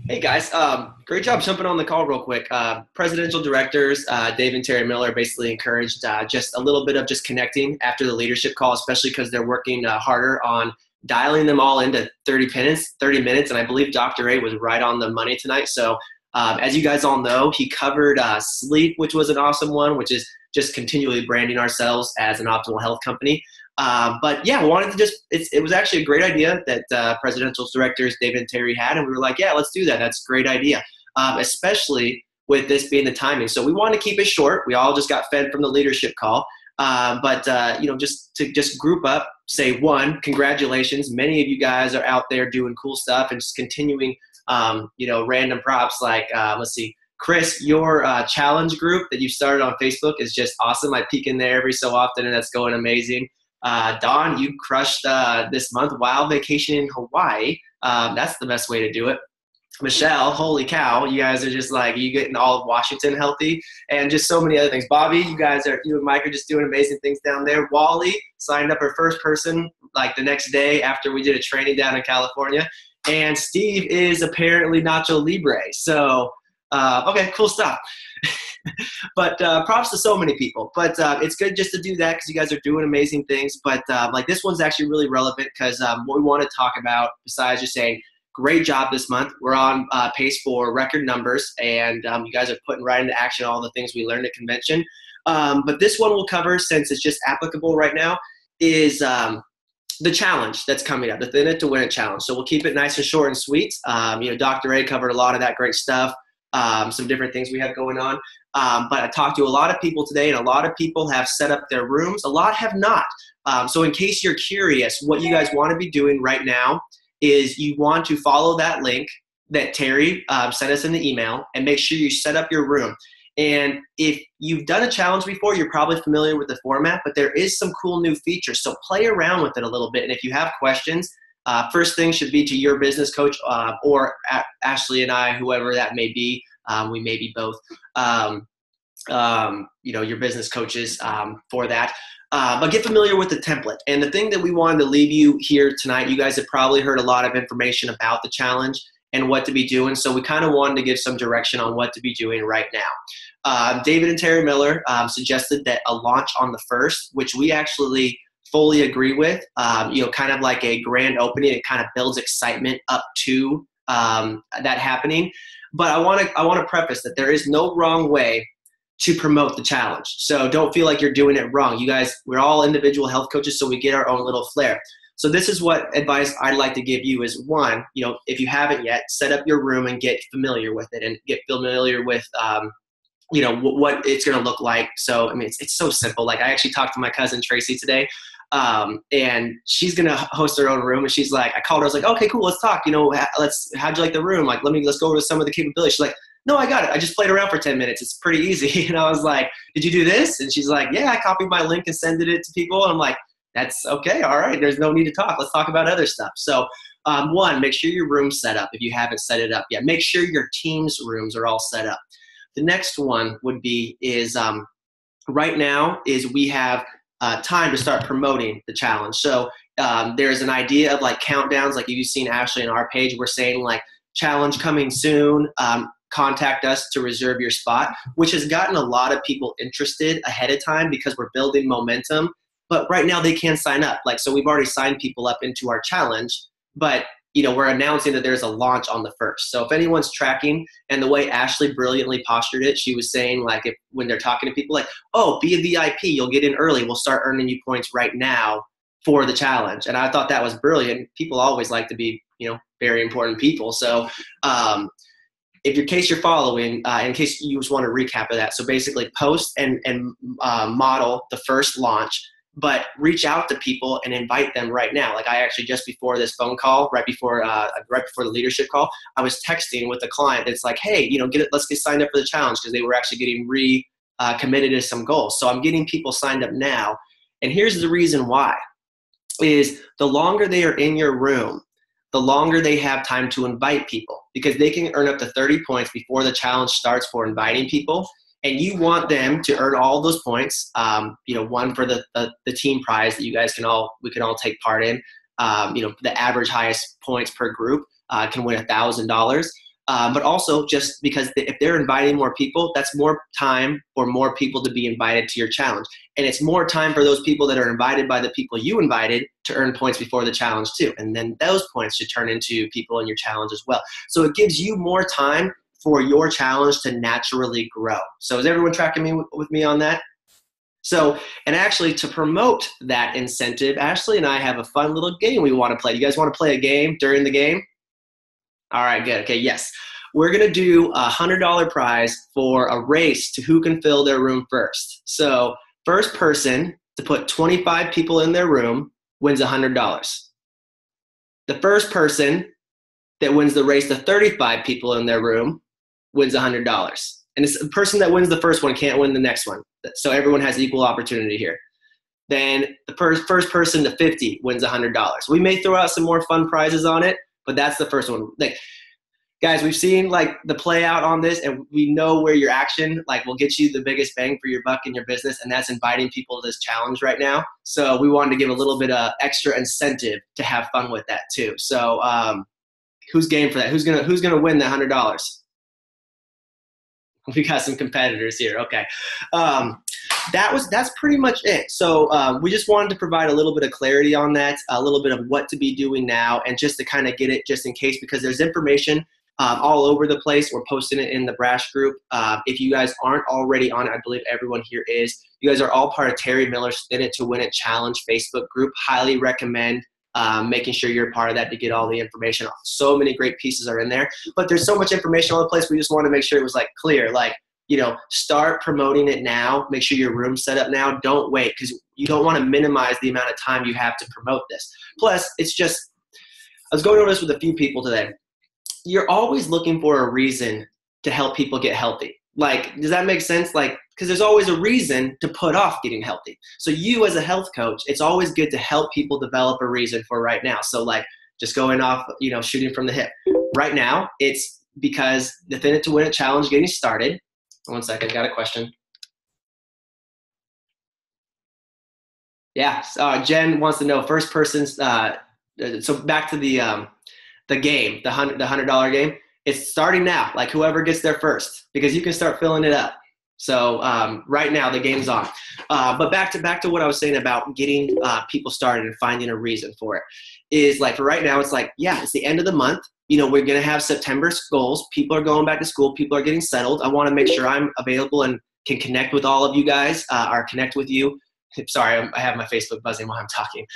Hey guys, great job jumping on the call real quick. Presidential directors, Dave and Terry Miller, basically encouraged just a little bit of just connecting after the leadership call, especially because they're working harder on dialing them all into 30 minutes, 30 minutes. And I believe Dr. A was right on the money tonight. So as you guys all know, he covered sleep, which was an awesome one, which is just continually branding ourselves as an optimal health company. But yeah, we wanted to it was actually a great idea that presidential directors David and Terry had. And we were like, yeah, let's do that. That's a great idea, especially with this being the timing. So we wanted to keep it short. We all just got fed from the leadership call. Just to group up, say one, congratulations. Many of you guys are out there doing cool stuff and just continuing, random props like, let's see, Chris, your challenge group that you started on Facebook is just awesome. I peek in there every so often, and that's going amazing. Dawn, you crushed this month. Wild vacation in Hawaii. That's the best way to do it. Michelle, holy cow, you guys are just like, you getting all of Washington healthy, and just so many other things. Bobby, you and Mike are just doing amazing things down there. Wally signed up her first person like the next day after we did a training down in California. And Steve is apparently Nacho Libre. So, okay, cool stuff. But props to so many people. But it's good just to do that because you guys are doing amazing things. But like this one's actually really relevant because what we want to talk about, besides just saying, great job this month. We're on pace for record numbers, and you guys are putting right into action all the things we learned at convention. But this one we'll cover, since it's just applicable right now, is the challenge that's coming up, the Thin It to Win It challenge. So we'll keep it nice and short and sweet. Dr. A covered a lot of that great stuff, some different things we have going on. But I talked to a lot of people today, and a lot of people have set up their rooms. A lot have not. So in case you're curious, what you guys want to be doing right now is you want to follow that link that Terry sent us in the email and make sure you set up your room. And if you've done a challenge before, you're probably familiar with the format, but there is some cool new features. So play around with it a little bit. And if you have questions, first thing should be to your business coach or Ashley and I, whoever that may be. We may be both, your business coaches for that. But get familiar with the template. And the thing that we wanted to leave you here tonight, you guys have probably heard a lot of information about the challenge and what to be doing. So we kind of wanted to give some direction on what to be doing right now. David and Terry Miller suggested that a launch on the 1st, which we actually fully agree with, kind of like a grand opening. It kind of builds excitement up to that happening. But I want to preface that there is no wrong way to promote the challenge. So don't feel like you're doing it wrong. You guys, we're all individual health coaches, so we get our own little flair. So this is what advice I'd like to give you is, one, if you haven't yet, set up your room and get familiar with it and get familiar with, what it's going to look like. So, I mean, it's so simple. Like I actually talked to my cousin Tracy today, and she's going to host her own room. And she's like, I called her, I was like, okay, cool, let's talk. How'd you like the room? Like, let's go over some of the capabilities. She's like, no, I got it. I just played around for 10 minutes. It's pretty easy. And I was like, did you do this? And she's like, yeah, I copied my link and sent it to people. And I'm like, that's okay. All right. There's no need to talk. Let's talk about other stuff. So one, make sure your room's set up if you haven't set it up yet. Make sure your team's rooms are all set up. The next one is right now is we have time to start promoting the challenge. So there's an idea of like countdowns, like you've seen Ashley on our page. We're saying like challenge coming soon. Contact us to reserve your spot, which has gotten a lot of people interested ahead of time because we're building momentum. But right now they can't sign up. So we've already signed people up into our challenge, but we're announcing that there's a launch on the 1st. So if anyone's tracking, and the way Ashley brilliantly postured it, she was saying when they're talking to people, like, oh, be a VIP, you'll get in early. We'll start earning you points right now for the challenge. And I thought that was brilliant. People always like to be, very important people. So, in case you're following, in case you just want to recap of that, so basically post and model the first launch, but reach out to people and invite them right now. Like I actually just before this phone call, right before the leadership call, I was texting with a client that's like, hey, let's get signed up for the challenge because they were actually getting committed to some goals. So I'm getting people signed up now, and here's the reason why: is the longer they are in your room, the longer they have time to invite people, because they can earn up to 30 points before the challenge starts for inviting people. And you want them to earn all those points, one for the team prize that we can all take part in. The average highest points per group can win $1,000. But also just because if they're inviting more people, that's more time for more people to be invited to your challenge. And it's more time for those people that are invited by the people you invited to earn points before the challenge too. And then those points should turn into people in your challenge as well. So it gives you more time for your challenge to naturally grow. So is everyone tracking me with me on that? So, and actually to promote that incentive, Ashley and I have a fun little game we want to play. You guys want to play a game during the game? All right, good. Okay, yes. We're going to do a $100 prize for a race to who can fill their room first. So first person to put 25 people in their room wins $100. The first person that wins the race to 35 people in their room wins $100. And it's the person that wins the first one can't win the next one. So everyone has equal opportunity here. Then the first person to 50 wins $100. We may throw out some more fun prizes on it, but that's the first one. Like, guys, we've seen like the play out on this, and we know where your action like will get you the biggest bang for your buck in your business, and that's inviting people to this challenge right now. So we wanted to give a little bit of extra incentive to have fun with that too. So who's game for that? Who's gonna win the $100? We got some competitors here. Okay. That's pretty much it. So we just wanted to provide a little bit of clarity on that, a little bit of what to be doing now, and just to kind of get it just in case, because there's information all over the place. We're posting it in the Brash group. If you guys aren't already on it, I believe everyone here is. You guys are all part of Terry Miller's Spin It to Win It Challenge Facebook group. Highly recommend making sure you're a part of that to get all the information. So many great pieces are in there, but there's so much information all over the place. We just want to make sure it was like clear, like, you know, start promoting it now. Make sure your room's set up now. Don't wait, because you don't want to minimize the amount of time you have to promote this. Plus, it's just, I was going over this with a few people today. You're always looking for a reason to help people get healthy. Like, does that make sense? Like, because there's always a reason to put off getting healthy. So you as a health coach, it's always good to help people develop a reason for right now. So like just going off, you know, shooting from the hip. Right now, it's because the Thin It to Win It challenge getting started. One second, got a question. Yeah, Jen wants to know first person's. So back to the game, the $100 game. It's starting now. Like whoever gets there first, because you can start filling it up. So right now the game's on. But back to what I was saying about getting people started and finding a reason for it is like for right now, it's like, yeah, it's the end of the month. You know, we're going to have September goals. People are going back to school. People are getting settled. I want to make sure I'm available and can connect with all of you guys or connect with you. Sorry, I have my Facebook buzzing while I'm talking.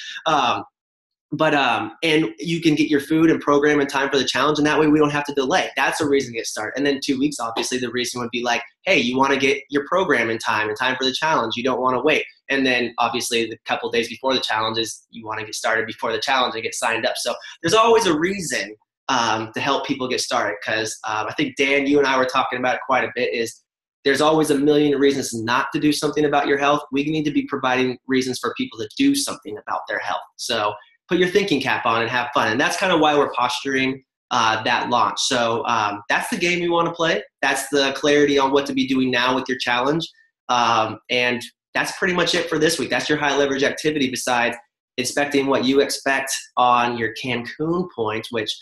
And you can get your food and program in time for the challenge, and that way we don't have to delay. That's a reason to get started. And then 2 weeks, obviously, the reason would be like, hey, you want to get your program in time for the challenge. You don't want to wait. And then obviously the couple days before the challenge is you want to get started before the challenge and get signed up. So there's always a reason to help people get started, because I think, Dan, you and I were talking about it quite a bit, is there's always a million reasons not to do something about your health. We need to be providing reasons for people to do something about their health. So put your thinking cap on and have fun. And that's kind of why we're posturing that launch. So that's the game you want to play. That's the clarity on what to be doing now with your challenge. And that's pretty much it for this week. That's your high leverage activity besides inspecting what you expect on your Cancun points, which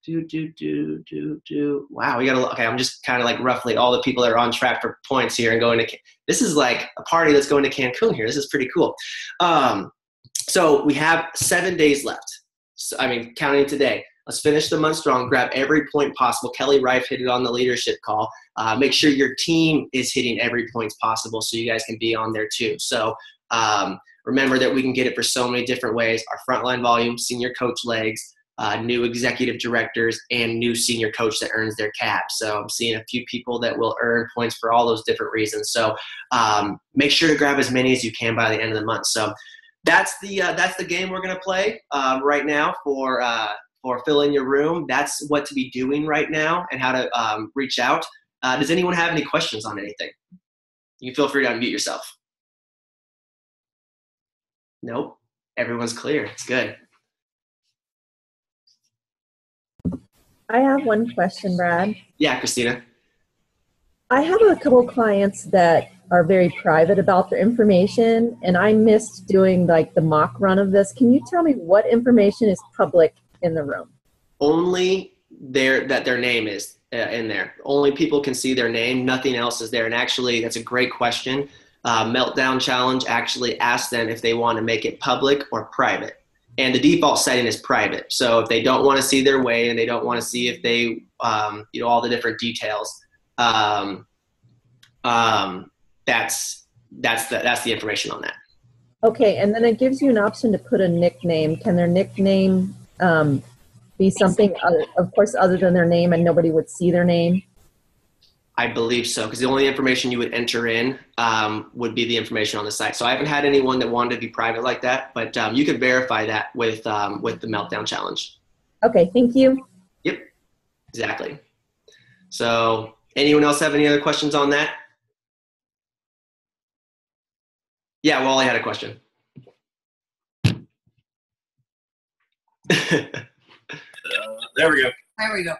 wow, we gotta, okay, I'm just kind of like roughly all the people that are on track for points here and going to, this is like a party that's going to Cancun here. This is pretty cool. So we have 7 days left. So, I mean, counting today. Let's finish the month strong. Grab every point possible. Kelly Rife hit it on the leadership call. Make sure your team is hitting every point possible so you guys can be on there too. So remember that we can get it for so many different ways. Our frontline volume, senior coach legs, new executive directors, and new senior coach that earns their cap. So I'm seeing a few people that will earn points for all those different reasons. So make sure to grab as many as you can by the end of the month. So that's the game we're going to play right now for filling your room. That's what to be doing right now and how to reach out. Does anyone have any questions on anything? You can feel free to unmute yourself. Nope. Everyone's clear. It's good. I have one question, Brad. Yeah, Christina. I have a couple clients that are very private about their information, and I missed doing like the mock run of this. Can you tell me what information is public in the room? Only that their name is. in there. Only people can see their name. Nothing else is there. And actually, that's a great question. Meltdown Challenge actually asks them if they want to make it public or private. And the default setting is private. So if they don't want to see their way and they don't want to see if they, all the different details, that's the information on that. Okay, and then it gives you an option to put a nickname. Can their nickname be something, of course, other than their name, and nobody would see their name? I believe so, because the only information you would enter in would be the information on the site. So I haven't had anyone that wanted to be private like that, but you could verify that with the Meltdown Challenge. Okay, thank you. Yep, exactly. So anyone else have any other questions on that? Yeah, Wally had a question. There we go. There we go.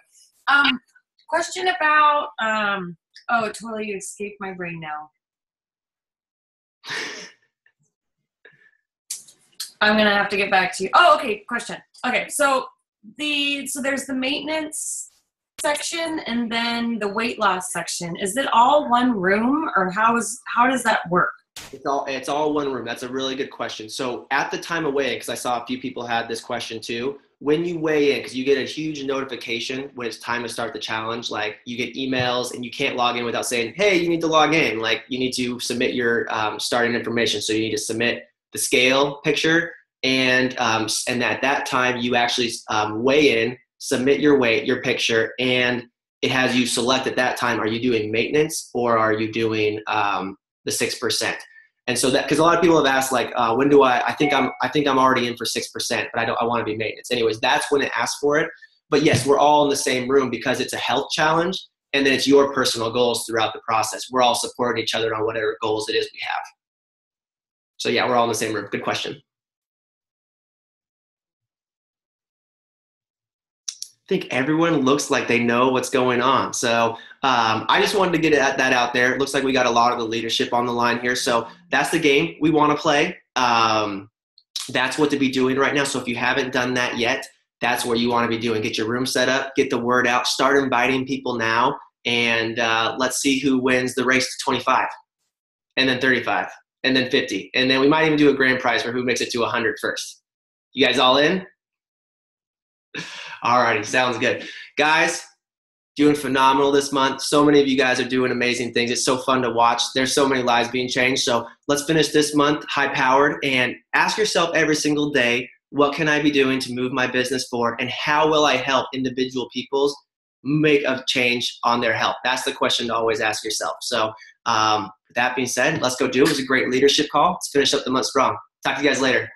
Question about, oh, it totally escaped my brain now. I'm going to have to get back to you. Oh, okay, question. Okay, so there's the maintenance section and then the weight loss section. Is it all one room, or how does that work? It's all one room. That's a really good question. So at the time of weigh-in, because I saw a few people had this question too, when you weigh in, because you get a huge notification when it's time to start the challenge, like you get emails and you can't log in without saying, hey, you need to log in. Like you need to submit your starting information. So you need to submit the scale picture, and at that time you actually weigh in, submit your weight, your picture, and it has you select at that time, are you doing maintenance or are you doing the 6%? And so that, because a lot of people have asked, like, when do I think I'm already in for 6%, but I want to be maintenance. Anyways, that's when it asks for it. But yes, we're all in the same room because it's a health challenge, and then it's your personal goals throughout the process. We're all supporting each other on whatever goals it is we have. So yeah, we're all in the same room. Good question. I think everyone looks like they know what's going on. So I just wanted to get that out there. It looks like we got a lot of the leadership on the line here. So that's the game we want to play. That's what to be doing right now. So if you haven't done that yet, that's where you want to be doing. Get your room set up, get the word out, start inviting people now, and let's see who wins the race to 25, and then 35, and then 50. And then we might even do a grand prize for who makes it to 100 first. You guys all in? All righty, sounds good. Guys, doing phenomenal this month. So many of you guys are doing amazing things. It's so fun to watch. There's so many lives being changed. So let's finish this month high-powered and ask yourself every single day, what can I be doing to move my business forward, and how will I help individual people make a change on their health? That's the question to always ask yourself. So with that being said, let's go do it. It was a great leadership call. Let's finish up the month strong. Talk to you guys later.